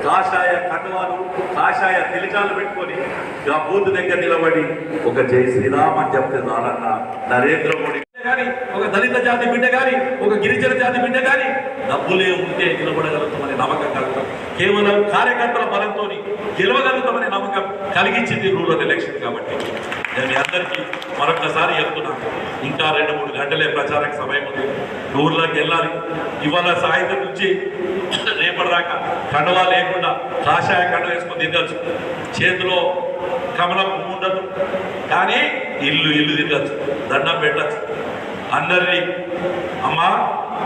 కాషాయ కటవాలు కాషాయ తిలకాలు పెట్టుకొని ఆ బూత్ దగ్గర నిలబడి ఒక జై శ్రీరామ్ అని చెప్తే చాలన్న నరేంద్ర మోడీ కానీ ఒక దళిత జాతి బిడ్డ కానీ ఒక గిరిజన జాతి బిడ్డ కానీ డబ్బులే ఉంటే నిలబడగలుగుతామని నమ్మకం కలుగుతాం. కేవలం కార్యకర్తల బలంతో గెలవగలుగుతామని నమ్మకం కలిగించింది రూరల్ ఎలక్షన్. కాబట్టి నేను అందరికీ మరొకసారి చెప్తున్నాను, ఇంకా 2-3 గంటలే ప్రచారక సమయం ఉంది. ఊర్లోకి వెళ్ళాలి. ఇవాళ సాయంత్రం నుంచి రేపటిదాకా కండవా లేకుండా కాషాయ కండ వేసుకొని తిరగచ్చు. చేతిలో కమలం ఉండదు, కానీ ఇల్లు తిరగచ్చు, దండం పెట్టచ్చు. అందరినీ అమ్మా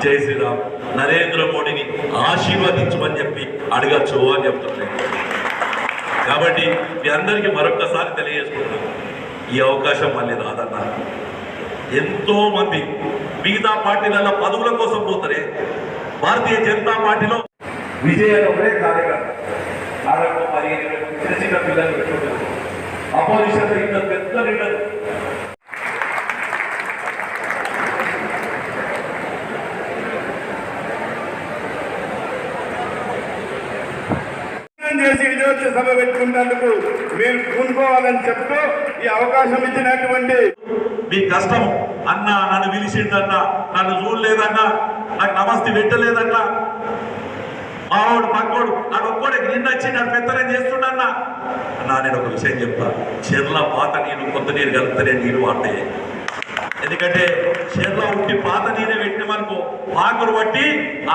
జై శ్రీరామ్ నరేంద్ర మోడీని ఆశీర్వదించమని చెప్పి అడగచ్చు అని చెప్తున్నాను. కాబట్టి మీ అందరికీ మరొకసారి తెలియజేసుకుంటున్నాను, ఈ అవకాశం మళ్ళీ రాదన్న. ఎంతో మంది మిగతా పార్టీలలో పదవుల కోసం పోతారే, భారతీయ జనతా పార్టీలో విజయాలు ఒకటే కార్యకర్త చిన్న చిన్న పిల్లలు పెట్టుకుంటారు. అపోజిషన్ లీడర్ పెద్ద లీడర్ చేసి విజయోత్సవ సభ పెట్టుకున్నందుకు మీరు పూనుకోవాలని చెప్తూ ఈ అవకాశం ఇచ్చినటువంటి మీ కష్టం అన్న, నన్ను పిలిచిండన్నా, నన్ను చూడలేదన్నా, నాకు నమస్తే పెట్టలేదన్నా, మావాడు పక్కోడు నాకు ఒక్కడే నిన్న వచ్చి నన్ను పెత్తనం చేస్తుండన్నా అన్నా. నేను ఒక విషయం చెప్తా, చెర్ల పాత నీరు కొత్త నీరు కలిపితేనే నీరు వాడతాయి. ఎందుకంటే చెర్ల ఉట్టి పాత నీరే పెట్టినమనుకో పాకులు బట్టి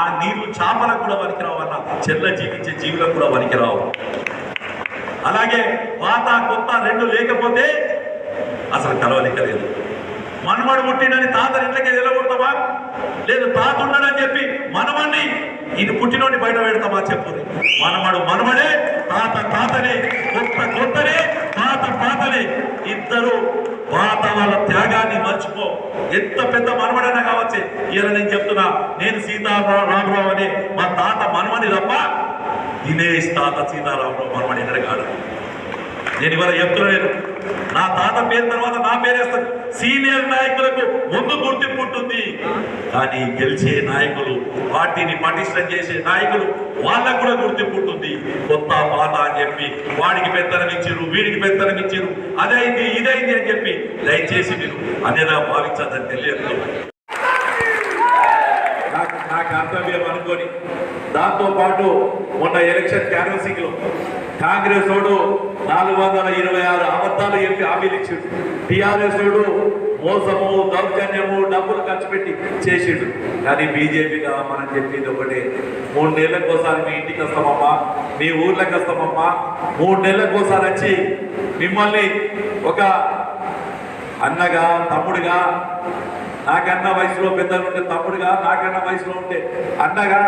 ఆ నీళ్లు చేపలకు కూడా పనికిరావు అన్న, చెర్ల జీవించే జీవులకు కూడా పనికిరావు. అలాగే పాత కొత్త రెండు లేకపోతే అసలు కలవలిక లేదు. మనమడు పుట్టినని తాతని ఇంట్లోకి వెళ్ళగొడతామా? లేదు, తాత ఉన్నాడని చెప్పి మనమని ఇది పుట్టినోని బయట పెడతామా? చెప్పుది. మనమడే, తాతనే, కొత్తనే, పాతనే. ఇద్దరు పాత వాళ్ళ త్యాగాన్ని మర్చిపో. ఎంత పెద్ద మనమడైనా కావచ్చు. ఇలా నేను చెప్తున్నా, నేను సీతారామరావు అని మా తాత మనమని తప్ప దినేష్ తాత సీతారామరావు మనమని ఎక్కడ కాదు. నేను ఇవాళ చెప్తున్నాను, నా తాత పేరు తర్వాత నా పేరేస్తాను. సీనియర్ నాయకులకు ముందు గుర్తింపు ఉంటుంది, కానీ గెలిచే నాయకులు, పార్టీని పటిష్టం చేసే నాయకులు, వాళ్ళకు కూడా గుర్తింపు ఉంటుంది. కొత్త పాత అని చెప్పి వాడికి పెత్తనం ఇచ్చిరు, వీడికి పెత్తనం ఇచ్చిరు, అదైంది ఇదైంది అని చెప్పి దయచేసి మీరు అనేలా భావించదని తెలియదు. నా కర్తవ్యం అనుకొని దాంతో పాటు మొన్న ఎలక్షన్ క్యాన్వసింగ్ లో కాంగ్రెస్ వాడు 426 అబద్ధాలు చెప్పి హామీలు ఇచ్చిండు. టీఆర్ఎస్ వాడు మోసము, దౌర్జన్యము, డబ్బులు ఖర్చు పెట్టి చేసిండు. కానీ బీజేపీగా మనం చెప్పింది ఒకటే, 3 నెలలకోసారి మీ ఇంటికి వస్తామమ్మా, మీ ఊర్లోకి వస్తామమ్మా, 3 నెలలకోసారి వచ్చి మిమ్మల్ని ఒక అన్నగా, తమ్ముడుగా, నాకన్నా వయసులో పెద్దలు ఉంటే తమ్ముడుగా, నాకన్నా వయసులో ఉంటే అన్నగా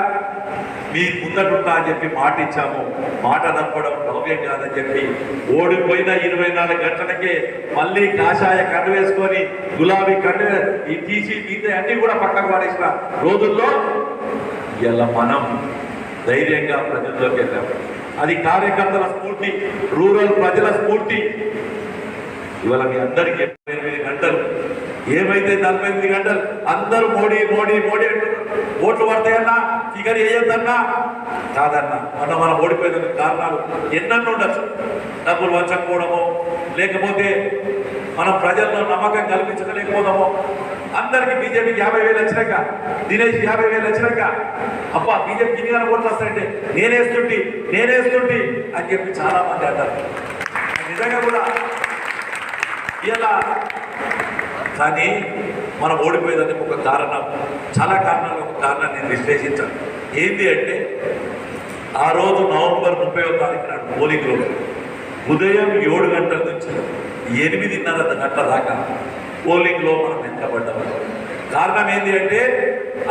మీ ముందటుంటా అని చెప్పి మాట ఇచ్చాము. మాట తప్పడం భవ్యం కాదని చెప్పి ఓడిపోయిన 24 గంటలకే మళ్ళీ కాషాయ కండు వేసుకొని గులాబీ కండు ఈ తీసి తీతే అన్ని కూడా పక్కకు పడేసిన రోజుల్లో ఇలా మనం ధైర్యంగా ప్రజల్లోకి వెళ్ళాము. అది కార్యకర్తల స్ఫూర్తి, రూరల్ ప్రజల స్ఫూర్తి. ఇవాళ మీ అందరికీ 28 గంటలు, ఏమైతే 48 గంటలు అందరూ మోడీ అంటున్నారు. ఓట్లు పడతాయన్నా, ఫిగర్ వేయొద్దన్నా. కాదన్నా, మనం ఓడిపోయేందుకు కారణాలు ఎన్నెన్నో ఉండొచ్చు. డబ్బులు వంచకపోవడమో, లేకపోతే మనం ప్రజల్లో నమ్మకం కల్పించలేకపోతామో. అందరికీ బీజేపీకి 50,000 వచ్చినాక, దినేష్ 50,000 వచ్చినాక, అబ్బా బీజేపీకి ఇన్ని ఓట్లు వస్తాయంటే నేనేస్తుంటి అని చెప్పి చాలా మంది అంటారు. నిజంగా కూడా ఇలా. కానీ మనం ఓడిపోయేదానికి ఒక కారణం, చాలా కారణాలు, ఒక కారణాన్ని నేను విశ్లేషించాను. ఏంటి అంటే, ఆ రోజు నవంబర్ 30వ తారీఖు నాడు పోలింగ్లో ఉదయం 7 గంటల నుంచి 8:30 గంటల దాకా పోలింగ్లో మనం వెనకబడ్డాము. కారణం ఏంటి అంటే,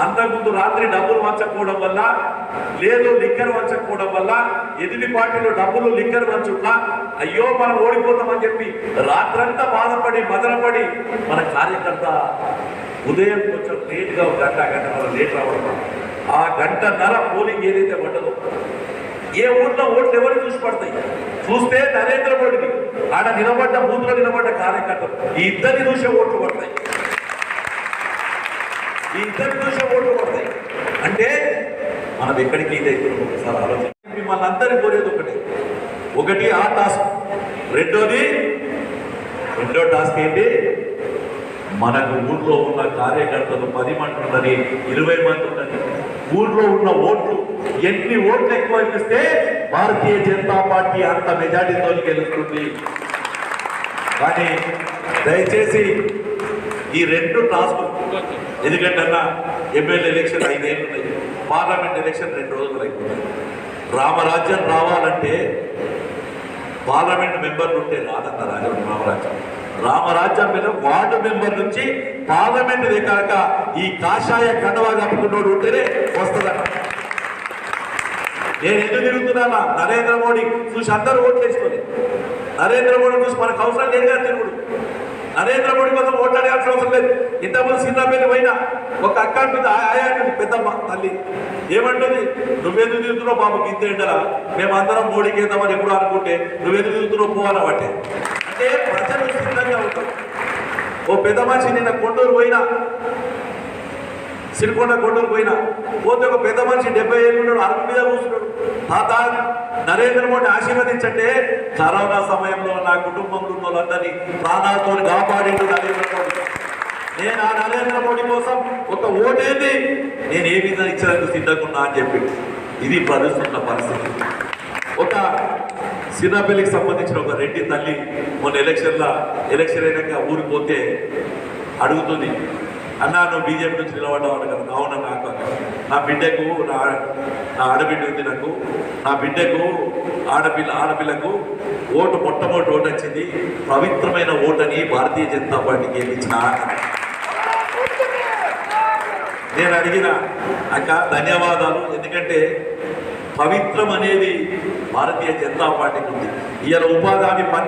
అంతకుముందు రాత్రి డబ్బులు మార్చకపోవడం వల్ల లేదు లిక్కర్ వంచకపోవడం వల్ల ఎదుటి పార్టీలో డబ్బులు లిక్కర్ వంచుట్లా అయ్యో మనం ఓడిపోతామని చెప్పి రాత్రంతా బాధపడి మదనపడి మన కార్యకర్త ఉదయం కొంచెం లేట్గా గంట లేట్ రావడం ఆ గంటన్నర పోలింగ్ ఏదైతే పడ్డదో ఏ ఊర్లో ఓట్లు ఎవరు చూసి పడతాయి చూస్తే నరేంద్ర మోడీని ఆడ నిలబడ్డ బూత్లో నిలబడ్డ కార్యకర్తలు ఈ ఇద్దరిని చూసే ఓట్లు పడతాయి అంటే మనం ఎక్కడికి ఇదైతే ఒకసారి ఆలోచన మిమ్మల్ని అందరినీ కోరేది ఒకటి ఆ టాస్క్ రెండో టాస్క్ ఏంటి మనకు ఊర్లో ఉన్న కార్యకర్తలు 10 మంది ఉన్నది 20 మంది ఉన్నది ఊర్లో ఉన్న ఓట్లు ఎన్ని ఓట్లు ఎక్కువ ఇస్తే భారతీయ జనతా పార్టీ అంత మెజార్టీతో గెలుస్తుంది కానీ దయచేసి ఈ 2 టాస్క్ ఎందుకంటే అన్న ఎమ్మెల్యే ఎలక్షన్ 5 ఏళ్ళు ఉన్నాయి పార్లమెంట్ ఎలక్షన్ 2 రోజులు అయిపోతుంది రామరాజ్యం రావాలంటే పార్లమెంట్ మెంబర్లు ఉంటే రాదన్న రామరాజ్యం మీద వార్డు మెంబర్ నుంచి పార్లమెంట్ దిగాక ఈ కాషాయ కండవా కప్పుకున్నోడు ఉంటేనే వస్తుందన్న నేను ఎందుకు తిరుగుతున్నా నరేంద్ర మోడీ చూసి అందరూ ఓట్లు వేసుకోలేదు నరేంద్ర మోడీ చూసి మనకు అవసరం లేదు కదా తిరుగుడు నరేంద్ర మోడీ కోసం ఓట్లాడాల్సిన అవసరం లేదు ఇంతకుముందు చిన్నపల్లి పోయినా ఒక అక్క అంటుంది ఆయా అంటుంది పెద్దమ్మ తల్లి ఏమంటుంది నువ్వెందుకు తిరుగుతున్నావు బాబు గింత ఏంటరా మేమందరం మోడీకి వేద్దామని ఎప్పుడు అనుకుంటే నువ్వెందుకు తిరుగుతున్నావు పోవాలబట్టే అంటే ప్రజలు సిద్ధంగా ఉంటారు ఓ పెద్ద మనిషి నిన్న కొండూరు పోయినా సిరికొండ కొండూరు పోయినా పోతే ఒక పెద్ద మనిషి 70 ఏళ్ళు ఉన్నాడు అరుగు మీద కూర్చున్నాడు తాత నరేంద్ర మోడీ ఆశీర్వదించంటే కరోనా సమయంలో నా కుటుంబంలో ఉన్న వాళ్ళందరినీ ప్రాణాలతో కాపాడిండు నరేంద్ర మోడీ నేను ఆ నరేంద్ర మోడీ కోసం ఒక ఓటేది నేను ఏ విధంగా ఇచ్చేందుకు సిద్ధంగా అని చెప్పి ఇది ప్రదర్శిస్తున్న పరిస్థితి ఒక సిన్నపల్లికి సంబంధించిన ఒక రెడ్డి తల్లి మొన్న ఎలక్షన్ అయినాక ఊరికి పోతే అడుగుతుంది అన్నా నువ్వు బీజేపీ నుంచి నిలబడ్డావు కదా అవునన్నా నా బిడ్డకు నా ఆడబిడ్డ ఉంది నాకు నా బిడ్డకు ఆడపిల్లకు మొట్టమొదటి ఓటు వచ్చింది పవిత్రమైన ఓటని భారతీయ జనతా పార్టీకి ఇచ్చిన నేను అడిగిన అక్క ధన్యవాదాలు ఎందుకంటే పవిత్రం అనేది భారతీయ జనతా పార్టీకి ఉంది ఇవాళ ఉపాధి హామీ పని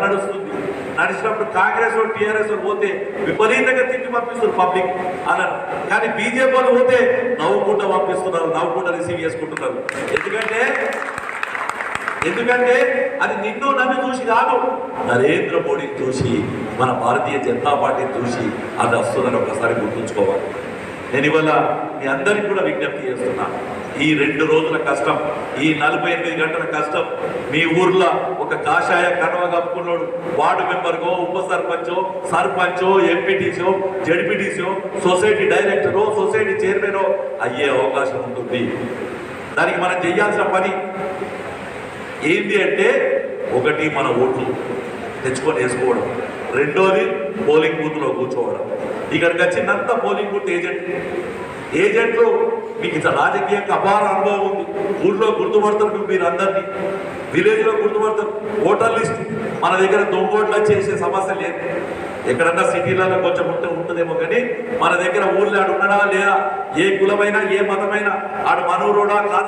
నడిచినప్పుడు కాంగ్రెస్ టీఆర్ఎస్ పోతే విపరీతంగా తిట్టి పంపిస్తారు పబ్లిక్ అలా కానీ బీజేపీ వాళ్ళు పోతే నవ్వుకుంటూ పంపిస్తున్నారు నవ్వుకుంటూ రిసీవ్ చేసుకుంటున్నారు ఎందుకంటే అది నిన్ను నన్ను చూసి కాదు నరేంద్ర మోడీని చూసి మన భారతీయ జనతా పార్టీని చూసి అది వస్తుందని ఒకసారి గుర్తుంచుకోవాలి నేను ఇవాళ మీ అందరికీ కూడా విజ్ఞప్తి చేస్తున్నా ఈ 2 రోజుల కష్టం ఈ 48 గంటల కష్టం మీ ఊర్లో ఒక కాషాయ కడవ కప్పుకున్నాడు వార్డు మెంబర్కో ఉప సర్పంచో ఎంపీటీసో జడ్పీటీసో సొసైటీ డైరెక్టరో సొసైటీ చైర్మనో అయ్యే అవకాశం ఉంటుంది దానికి మనం చేయాల్సిన పని ఏంటి అంటే ఒకటి మన ఓట్లు తెచ్చుకొని వేసుకోవడం రెండోది పోలింగ్ బూత్లో కూర్చోవడం ఇక్కడికి వచ్చినంత పోలింగ్ బూత్ ఏజెంట్లు మీకు ఇంత రాజకీయంగా అపార అనుభవం ఉంది ఊళ్ళో గుర్తుపడతారు మీరు అందరినీ విలేజ్లో గుర్తుపడతారు ఓటర్ లిస్ట్ మన దగ్గర దొంగోట్ల చేసే సమస్య లేదు ఎక్కడన్నా సిటీలలో కొంచెం ఉంటుందేమో కానీ మన దగ్గర ఊళ్ళో ఆడు ఉన్నాడా లేదా ఏ కులమైనా ఏ మతమైనా ఆడు మనూరోడా కాదు